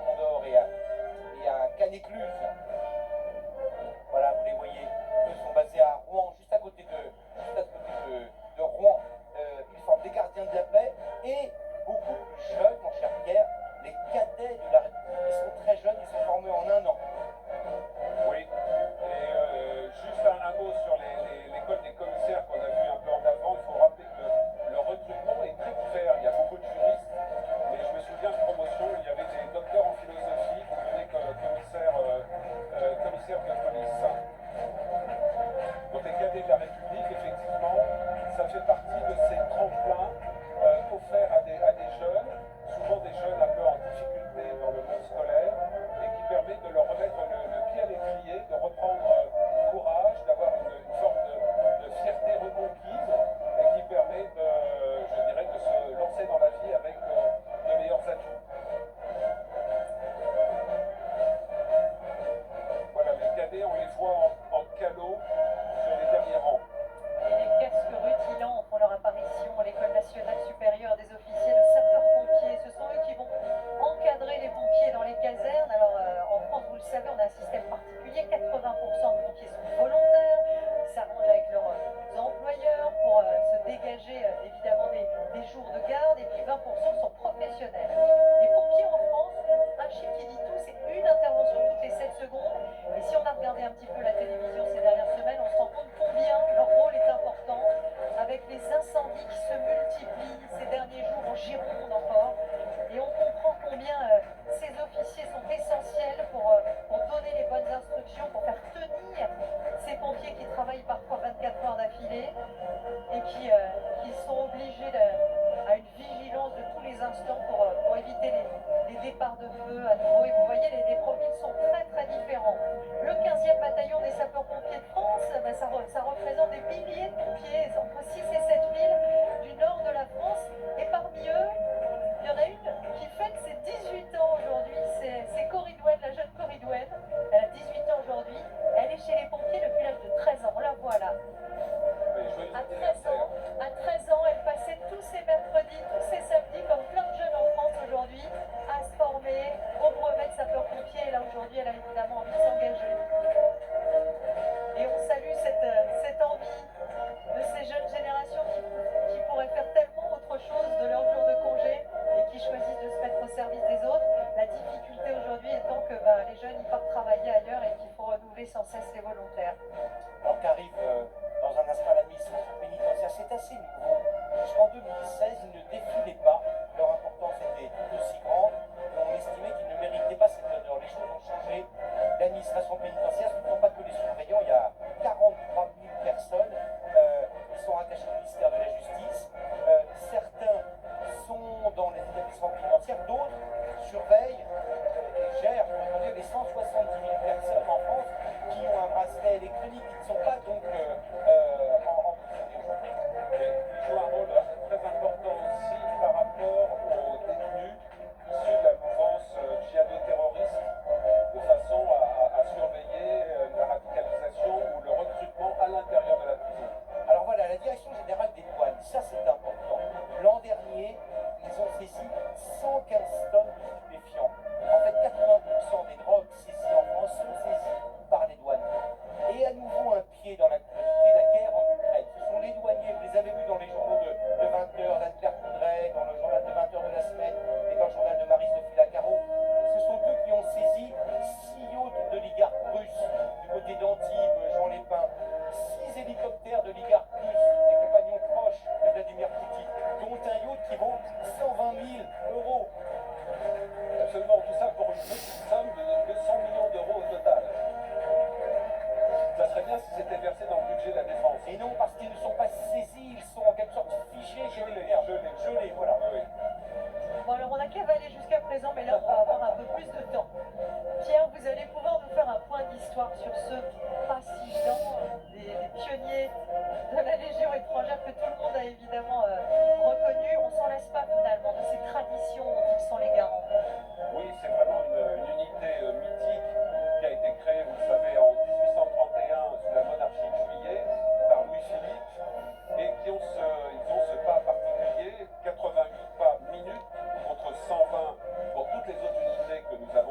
Mont-d'Or et à Canécluse. Voilà, vous les voyez, eux sont basés à Rouen, juste à côté de Rouen. Ils forment des gardiens de la paix et beaucoup plus jeunes, mon cher Pierre, les cadets de la République. Ils sont très jeunes, ils sont formés en 1 an. Oui, et juste un mot sur l'école des commissaires qu'on a vu un peu en avant. Il faut rappeler que le recrutement est très ouvert. Il y a beaucoup de juristes, mais je me souviens de promotion, il y avait des docteurs en philosophie qui venaient comme commissaires de police. Donc les cadets de la République, effectivement, ça fait partie de ces tremplins offerts à des jeunes, souvent des jeunes un peu en difficulté dans le monde scolaire, et qui permettent de leur remettre le pied à l'étrier, de reprendre courage, d'avoir une forme de fierté reconquise, et qui permet, je dirais, de se lancer dans la vie avec de meilleurs atouts. Voilà, les cadets, on les voit en calot sur les derniers rangs. Et les casques rutilants font leur apparition à l'École nationale supérieure des officiers de sapeurs-pompiers. Ce sont eux qui vont encadrer les pompiers dans les casernes. Alors en France, vous le savez, on a un système particulier. 80% de pompiers sont volontaires. Ils s'arrangent avec leurs employeurs pour se dégager évidemment des jours de garde. Et puis 20% sont professionnels. Les pompiers en France, un chiffre qui dit tout, c'est une intervention toutes les 7 secondes. Et si on a regardé un petit peu la télévision ces dernières semaines, on se rend compte combien leur rôle est important avec les incendies qui se multiplient ces derniers jours en Gironde encore. Et on comprend combien ces officiers sont essentiels pour donner les bonnes instructions, pour faire tenir ces pompiers qui travaillent parfois 24 heures d'affilée et qui sont obligés à une vigilance de tous les instants pour éviter les départs de feu à nouveau. Et vous voyez, les profils sont très très différents. Le 15e bataillon des sapeurs-pompiers de France, ça représente des milliers de pompiers, entre 6 et 7 000 du nord de la France. Et parmi eux, il y en a une qui fête ses 18 ans aujourd'hui, c'est Coridouenne, la jeune Coridouenne. Elle a 18 ans aujourd'hui, elle est chez les pompiers depuis l'âge de 13 ans, on la voit là. À 13 ans, elle passait tous ses mercredis, tous ses samedis, comme plein de jeunes en France aujourd'hui, à se former au brevet de sapeur-pompier. Et là, aujourd'hui, elle a évidemment envie de s'engager. Et on salue cette envie de ces jeunes générations qui pourraient faire tellement autre chose de leur jour de congé et qui choisissent de se mettre au service des autres. La difficulté aujourd'hui étant que les jeunes ils partent travailler ailleurs et qu'il faut renouveler sans cesse les volontaires. Alors qu'arrive dans un instant l'administration pénitentiaire, c'est assez nouveau. Jusqu'en 2016, ils ne défilaient pas. Leur importance était tout aussi grande. On estimait qu'ils ne méritaient pas cette honneur. Les choses ont changé. L'administration pénitentiaire, ce ne sont pas que les surveillants. Il y a 43 000 personnes qui sont rattachées au ministère de la Justice. Certains sont dans les établissements pénitentiaires, d'autres surveillent et gèrent, on va dire, les 170 000 personnes en France qui ont un bracelet électronique, qui ne sont pas donc en prison aujourd'hui. Ils jouent un rôle très important aussi par rapport aux détenus issus de la mouvance djihado-terroriste, de façon à surveiller la radicalisation ou le recrutement à l'intérieur de la prison. Alors voilà, la Direction générale des douanes, ça c'est important. L'an dernier, ils ont saisi 115 tonnes de stupéfiants. En fait, 80% des drogues saisies en France sont saisies par les douanes. Et à nouveau un pied dans la communauté, la guerre en Ukraine. Ce sont les douaniers, vous les avez vus dans les journaux de 20h d'Anne-Claire Coudray, dans le journal de 20h de la semaine et dans le journal de Marie-Sophie Lacaro. Ce sont eux qui ont saisi 6 yachts d'oligarques russes du côté d'Antibes, Jean Lépin, 6 hélicoptères d'oligarques russes, des compagnons proches de Vladimir Poutine, dont un yacht qui vaut 120 000 euros. Absolument, tout ça pour une petite somme de 200 millions d'euros au total. Ça serait bien si c'était versé dans le budget de la défense. Et non, parce qu'ils ne sont pas saisis, ils sont en quelque sorte figés, gelés, voilà. Oui. Bon, alors on a cavalé jusqu'à présent, mais là on va avoir un peu plus de temps. Pierre, vous allez pouvoir nous faire un point d'histoire sur ce président des pionniers de la Légion étrangère que tout le monde a évidemment reconnu. On s'en lasse pas finalement de ces traditions dont ils sont les garants. Oui, c'est vraiment une unité mythique qui a été créée, vous le savez, en 1831 sous la monarchie de Juillet par Louis-Philippe et ils ont ce pas particulier, 88 pas minutes contre 120 pour toutes les autres unités que nous avons.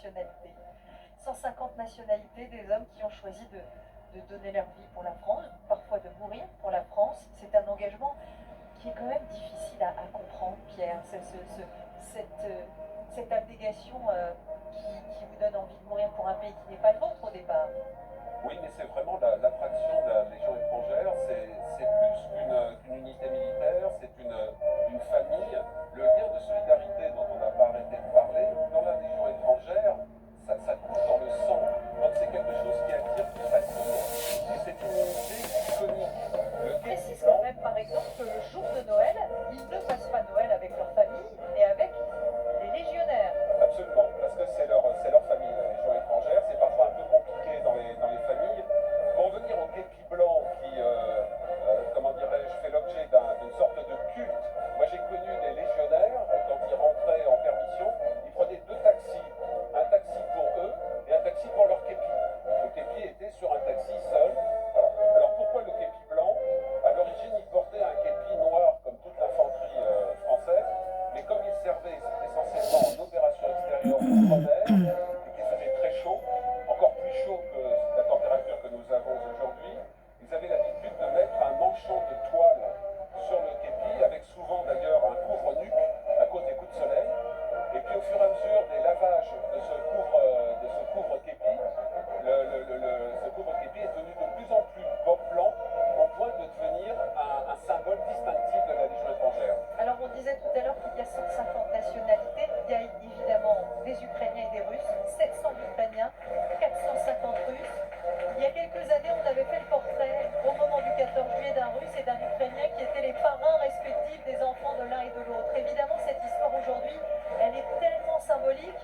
nationalités. 150 nationalités, des hommes qui ont choisi de donner leur vie pour la France, parfois de mourir pour la France. C'est un engagement qui est quand même difficile à comprendre, Pierre. Cette abnégation qui vous donne envie de mourir pour un pays qui n'est pas le vôtre au départ. Oui, mais c'est vraiment l'attraction de la Légion étrangère, c'est plus qu'une unité militaire, c'est une famille. Le lien de solidarité dont on n'a pas arrêté de parler, dans la Légion étrangère, ça coule dans le sang. Donc c'est quelque chose qui attire, qui fascine, et c'est une unité iconique. Je précise quand même, par exemple, que le jour de Noël, ils ne passent pas Noël avec leur famille, mais avec les légionnaires. Absolument, parce que c'est leur famille, la Légion étrangère. C'est parfois un peu compliqué dans les familles. Pour revenir au képi blanc qui, comment dirais-je, fait l'objet d'une sorte de culte. Moi j'ai connu des légionnaires, quand ils rentraient en permission, ils prenaient deux taxis. Un taxi pour eux et un taxi pour leur képi. Le képi était sur un taxi seul. Voilà. Alors pourquoi le képi blanc? À l'origine, il portait un képi noir comme toute l'infanterie française, mais comme il servait essentiellement en opération extérieure outre-mer et qu'il faisait très chaud, encore plus chaud que la température que nous avons aujourd'hui, ils avaient l'habitude de mettre un manchon de toile sur le képi, avec souvent d'ailleurs un couvre-nuque à cause des coups de soleil. Et puis au fur et à mesure des lavages de ce couvre-képi, ce couvre-képi est devenu de plus en plus blanc au point de devenir un symbole distinctif de la Légion étrangère. Alors on disait tout à l'heure qu'il y a 150 nationalités, il y a évidemment des Ukrainiens et des Russes, 700 Ukrainiens, 450 Russes. Il y a quelques années, on avait fait le portrait au moment du 14 juillet d'un Russe et d'un Ukrainien qui étaient les parrains respectifs des enfants de l'un et de l'autre. Évidemment, cette histoire aujourd'hui, elle est tellement symbolique.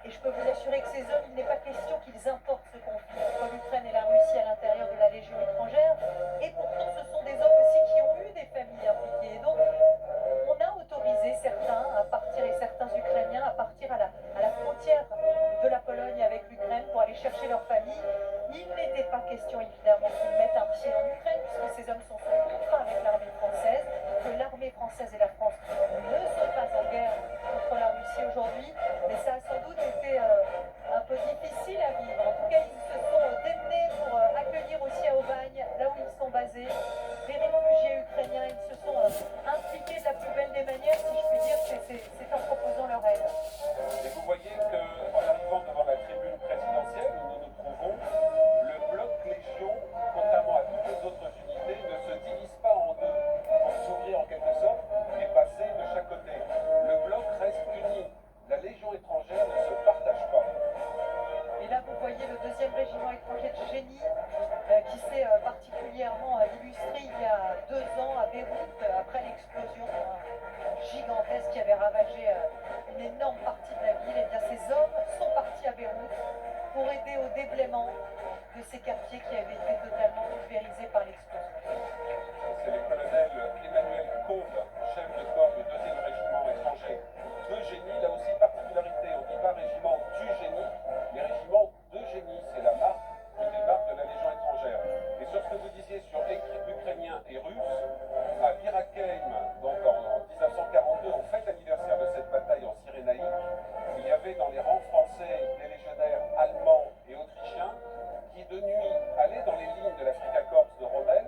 Et je peux vous assurer que ces hommes, il n'est pas question qu'ils importent ce conflit entre l'Ukraine et la Russie à l'intérieur de la Légion étrangère. Et pourtant, ce sont des hommes aussi qui ont eu des familles impliquées. Et donc, on a autorisé certains à partir, et certains Ukrainiens à partir à la frontière de la Pologne avec l'Ukraine pour aller chercher leur famille. Il n'était pas question, évidemment, qu'ils mettent un pied en Ukraine, puisque ces hommes sont sous contrat avec l'armée française, que l'armée française et la France ne sont pas en guerre contre la Russie aujourd'hui, mais ça a sans doute été un peu difficile à vivre. En tout cas, ils se sont démenés pour accueillir aussi à Aubagne, là où ils sont basés, des réfugiés ukrainiens. Ils se sont impliqués de la plus belle des manières, si je puis dire, c'est en proposant leur aide. Et vous voyez qu'en arrivant devant la tribune présidentielle où nous nous trouvons, le bloc Légion, contrairement à toutes les autres unités, ne se divise pas en deux pour s'ouvrir en quelque sorte et passer de chaque côté. Le bloc reste uni. La Légion étrangère ne se partage pas. Et là, vous voyez le 2e régiment étranger de génie qui s'est particulièrement illustré il y a 2 ans à Beyrouth, après l'explosion gigantesque qui avait ravagé une énorme partie de la ville. Et bien, ces hommes sont partis à Beyrouth pour aider au déblaiement de ces quartiers qui avaient été totalement pulvérisés par l'explosion. C'est le colonel Emmanuel Combe, chef de corps du 2e régiment étranger de génie. Là aussi, particularité, on ne dit pas régiment du génie, mais régiment de génie. C'est la marque, une des marques de la Légion étrangère. Et sur ce que vous disiez sur Ukrainiens et Russes, à Bir Hakeim, donc en 1942, on fête l'anniversaire de cette bataille en Cyrénaïque. Il y avait dans les rangs français des légionnaires allemands et autrichiens qui de nuit allaient dans les lignes de l'Afrika Korps de Rommel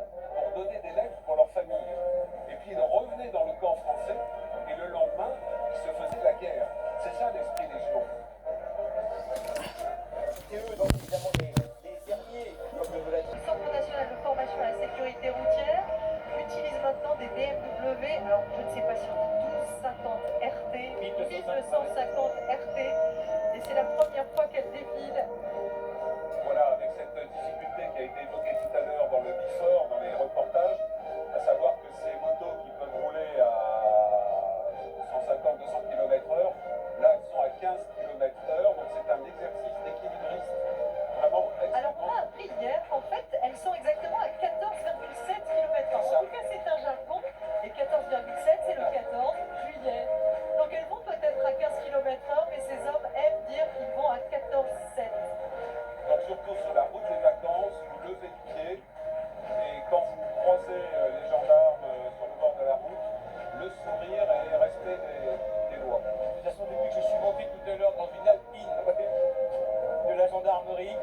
gendarmerie,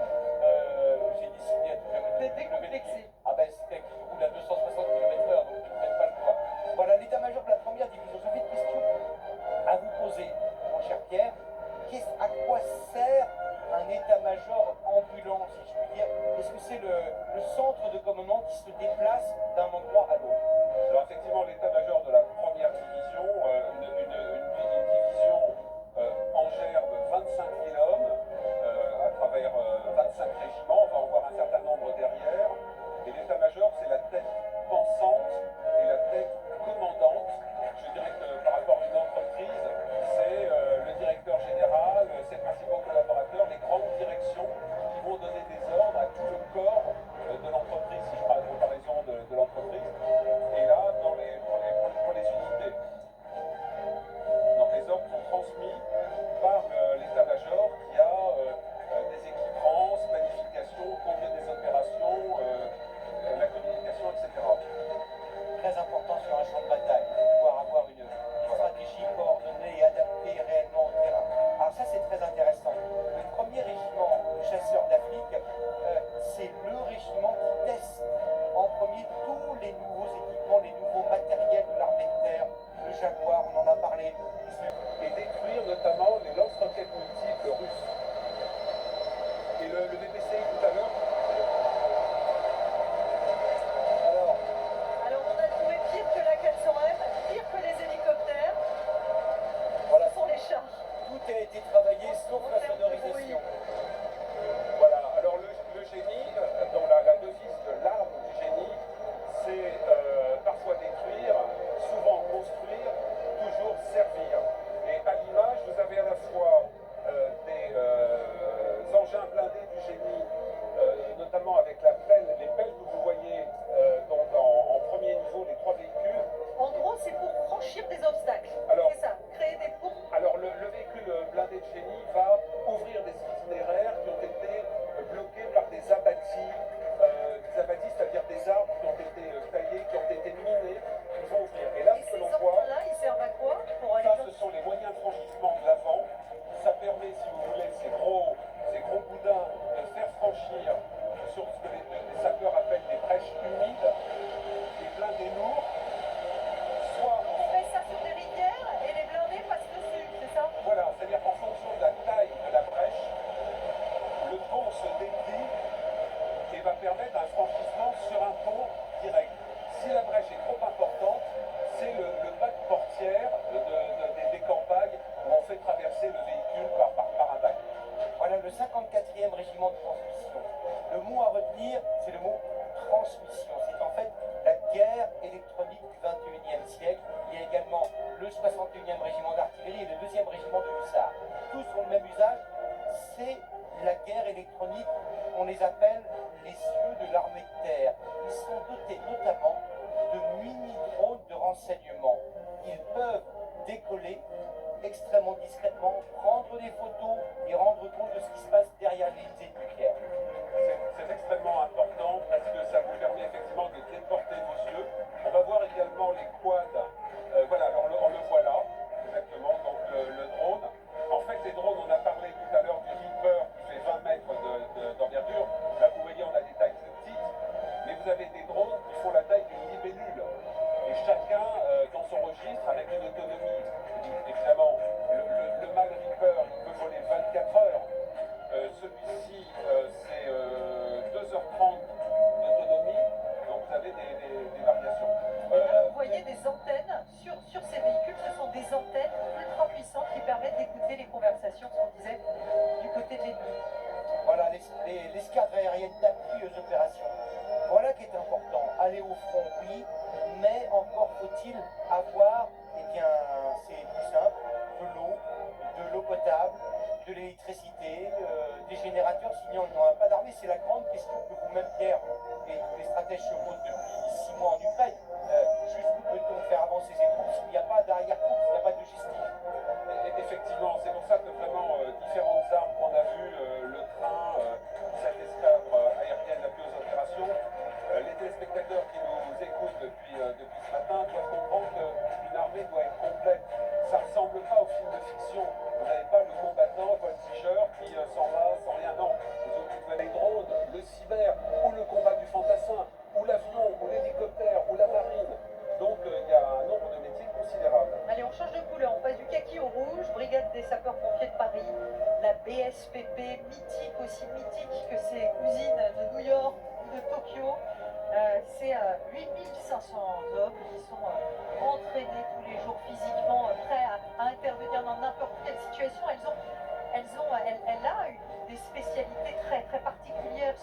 j'ai décidé à tout jamais Vous de êtes décomplexé. Ah ben c'était qui roule à 260 km/h, donc ne faites pas le poids. Voilà l'état-major de la première division. J'avais une question à vous poser, mon cher Pierre. À quoi sert un état-major ambulant, si je puis dire? Est-ce que c'est le centre de commandement qui se déplace d'un endroit à l'autre? Alors effectivement, l'état-major de la première division, une division en gerbe 25 000 hommes à travers 25 régiments. On va en voir un certain nombre derrière. Et l'état-major, c'est la tête pensante et la tête commandante. Je dirais que par rapport à une entreprise, c'est le directeur général, ses principaux collaborateurs, les grandes directions qui vont donner des ordres à tout le corps de l'entreprise, si je prends la comparaison de l'entreprise. Et là, pour les unités. Donc les ordres sont transmis par l'état-major qui a des équipements, planification, conduite des opérations, la communication, etc. Très important sur un champ de bataille, pouvoir avoir une stratégie coordonnée et adaptée réellement au terrain. Alors ça c'est très intéressant. Le premier régiment de chasseurs d'Afrique, c'est le régiment qui teste en premier tous les nouveaux équipements, les nouveaux matériels de l'armée de terre, le Jaguar, on en a parlé. Et détruire notamment les lance-roquettes multiples russes. Et le VPCI tout à l'heure. Alors on a trouvé pire que la 400M, pire que les hélicoptères. Voilà, Ce sont les chars. tout a été travaillé sauf En la termes de sonorisation. Voilà, alors le génie, dans la devise de l'arme du génie, c'est parfois détruire, souvent construire, toujours servir. Et à l'image, vous avez à la fois des engins blindés du génie, notamment avec les pelles que vous voyez donc en premier niveau, les 3 véhicules. En gros, c'est pour franchir des obstacles. Alors- C'est ça, créer des ponts. Alors le véhicule blindé de génie va ouvrir des itinéraires qui ont été bloqués par des abattis, c'est-à-dire des arbres qui ont été taillés, qui ont été minés, qui vont ouvrir. Et là, Et ce ces que l'on voit, enfants-là, ils servent à quoi? Pour aller ça, ce sont les moyens de franchissement de l'avant. Ça permet, si vous voulez, ces gros boudins de faire franchir sur ce que les sapeurs appellent des brèches humides, des blindés lourds, soit On fait ça sur des rivières et les blindés passent dessus, c'est ça? voilà, c'est-à-dire qu'en fonction de la taille de la brèche, le pont se déplie et va permettre un franchissement sur un pont direct. Si la brèche est trop importante, c'est le bac portière des campagnes où on fait traverser le véhicule par un bac. Voilà le 54e régiment de transmission. Le mot à retenir, c'est le mot transmission. C'est en fait la guerre électronique du 21e siècle. Il y a également le 61e régiment d'artillerie et le 2e régiment de hussards. Tous ont le même usage, c'est la guerre électronique. On les appelle les cieux de l'armée de terre. Ils sont dotés notamment de mini-drones de renseignement. Ils peuvent décoller extrêmement discrètement, prendre des photos et rendre compte de ce qui se passe derrière les lignes nucléaires. C'est extrêmement important parce que ça vous permet effectivement de déporter vos yeux. On va voir également les quads. Voilà, alors on le voit là, exactement, donc le drone. En fait, les drones, on a parlé tout à l'heure du Reaper qui fait 20 mètres d'envergure. Là, vous voyez, on a des tailles plus petites, mais vous avez des drones qui font la taille d'une libellule. Et chacun dans son registre avec une autonomie. Évidemment, le Mag Reaper, il peut voler 24 heures. Celui-ci, c'est 2h30 d'autonomie, donc vous avez des variations. Et là, vous voyez des antennes sur ces véhicules, ce sont des antennes ultra puissantes qui permettent d'écouter les conversations, ce qu'on disait, du côté de l'ennemi. Voilà l'escadre aérienne d'appui aux opérations. Voilà qui est important. Aller au front, oui, mais encore faut-il avoir, eh bien, c'est tout simple, de l'eau potable, de l'électricité, des générateurs, sinon on n'aura pas d'armée. C'est la grande question que vous-même, Pierre, et tous les stratèges se posent depuis 6 mois en Ukraine. Jusqu'où peut-on faire avancer ces troupes s'il n'y a pas d'arrière-troupes, s'il n'y a pas de logistique? Effectivement, c'est pour ça que vraiment différentes armes qu'on a vues, le train, cette escadre aérienne d'appui aux opérations, les téléspectateurs qui nous écoutent depuis ce matin doivent comprendre qu'une armée doit être complète. Ça ne ressemble pas au film de fiction. Vous n'avez pas le combattant, voltigeur qui s'en va sans rien. Non, mythiques, aussi mythiques que ses cousines de New York ou de Tokyo. C'est 8500 hommes qui sont entraînés tous les jours physiquement, prêts à intervenir dans n'importe quelle situation. Elle a des spécialités très, très particulières.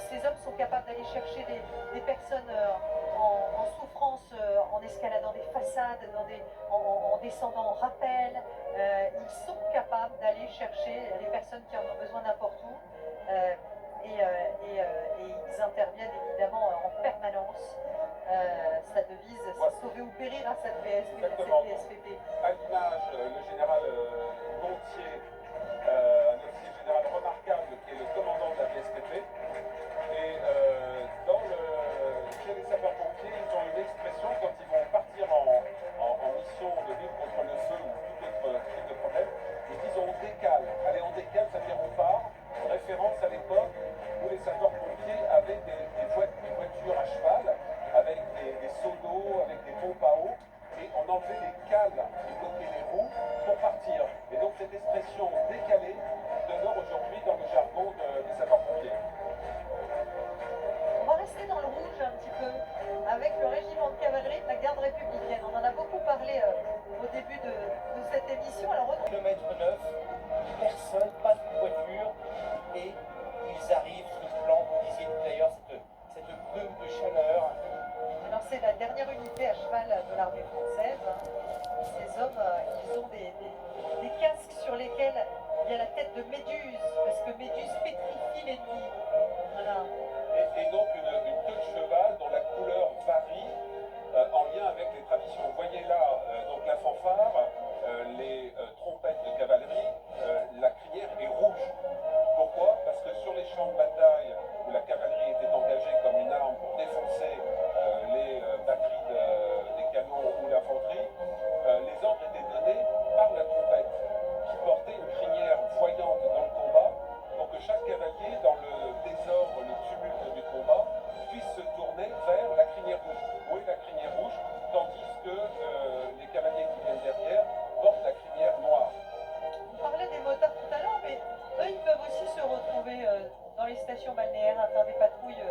Ces hommes sont capables d'aller chercher des personnes en souffrance, en escaladant des façades, en descendant en rappel. Ils sont capables d'aller chercher les personnes qui en ont besoin n'importe où. Et ils interviennent évidemment en permanence. Sa devise, c'est sauver ou périr à cette PSPP. À l'image, le général Gontier, un officier général remarquable qui est le commandant de la PSPP. Et chez les sapeurs-pompiers, ils ont une expression quand ils vont partir en mission de lutte contre le feu ou tout autre type de problème. Ils disent on décale. Allez, on décale, ça veut dire on part. Référence à l'époque où les sapeurs-pompiers avaient des voitures à cheval avec des seaux d'eau, avec des pompes à eau. Et on enlevait les cales qui bloquaient les roues pour partir. Et donc cette expression décalée demeure aujourd'hui dans le jargon des sapeurs-pompiers. On va rester dans le rouge un petit peu avec le régiment de cavalerie de la garde républicaine. On en a beaucoup parlé au début de cette émission. Alors, Kilomètre 9, personne, pas de voiture, et ils arrivent sous le plan, vous disiez tout d'ailleurs, cette brume de chaleur. alors c'est la dernière unité à cheval de l'armée française. Ces hommes, ils ont des casques sur lesquels il y a la tête de Méduse, parce que Méduse pétrifie l'ennemi. Voilà. Et donc une queue de cheval dont la couleur varie en lien avec les traditions. Vous voyez là donc la fanfare, les trompettes de cavalerie, la crinière est rouge. Pourquoi? Parce que sur les champs de bataille où la cavalerie était engagée comme une arme pour défoncer les batteries des canons ou l'infanterie, les ordres étaient donnés par la trompette qui portait une crinière voyante dans le combat pour que chaque cavalier, dans le désordre, le tumulte du combat, puisse se tourner vers la crinière rouge. Où est la crinière rouge? Tandis que les cavaliers qui viennent derrière portent la crinière noire. On parlait des motards tout à l'heure, mais eux, ils peuvent aussi se retrouver dans les stations balnéaires à faire des patrouilles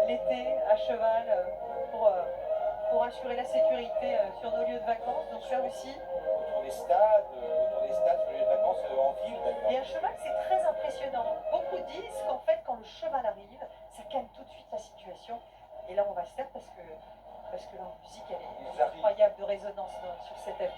l'été à cheval pour assurer la sécurité sur nos lieux de vacances. Donc là aussi. Autour des stades, sur les lieux de vacances en ville, d'accord. Et un cheval, c'est très impressionnant. Beaucoup disent qu'en fait, quand le cheval arrive, ça calme tout de suite la situation. Et là, on va se taire parce que la musique, elle est incroyable de résonance sur cette avenue.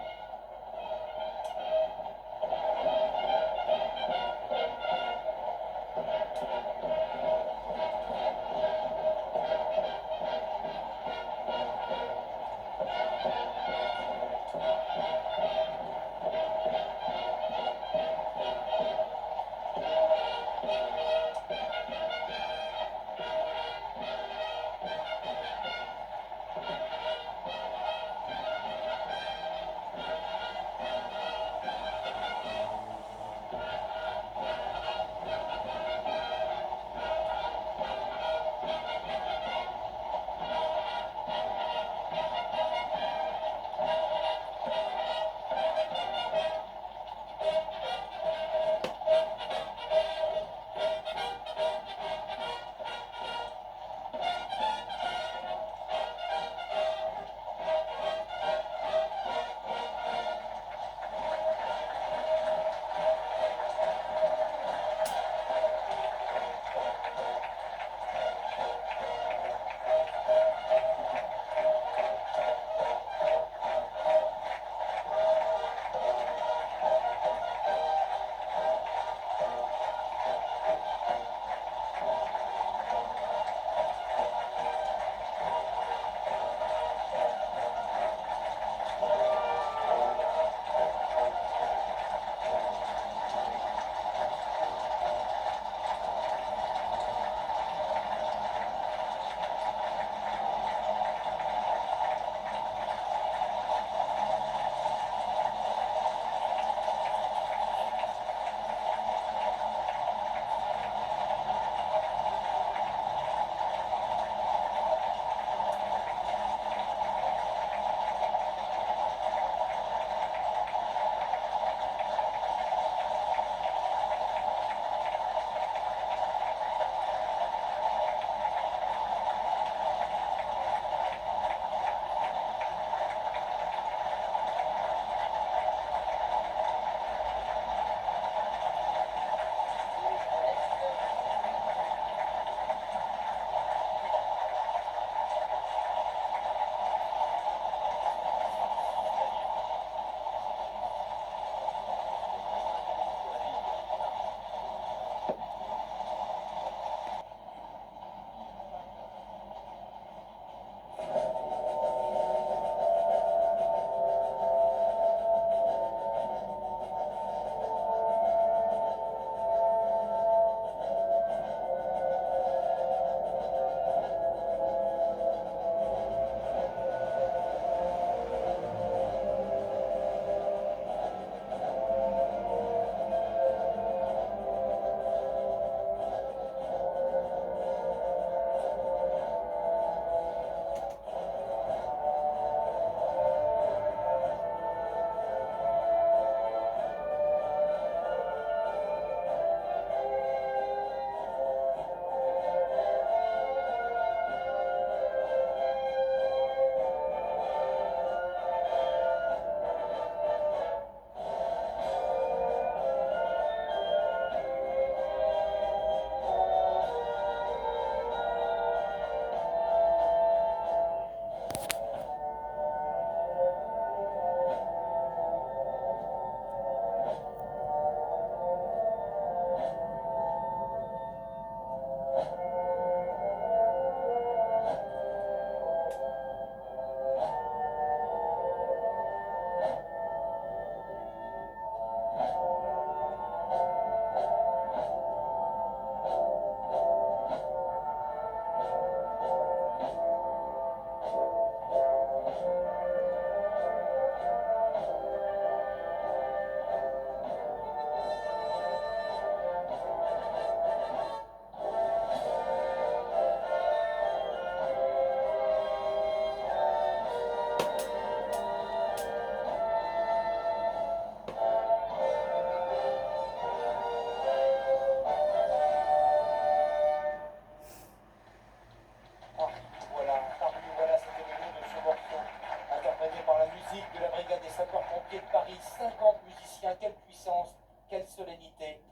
Tiens, quelle puissance, quelle solennité.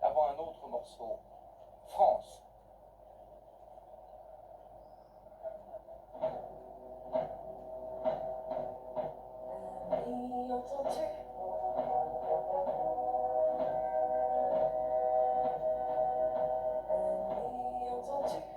Avant un autre morceau. France. Entends-tu? Entends-tu?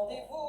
Rendez-vous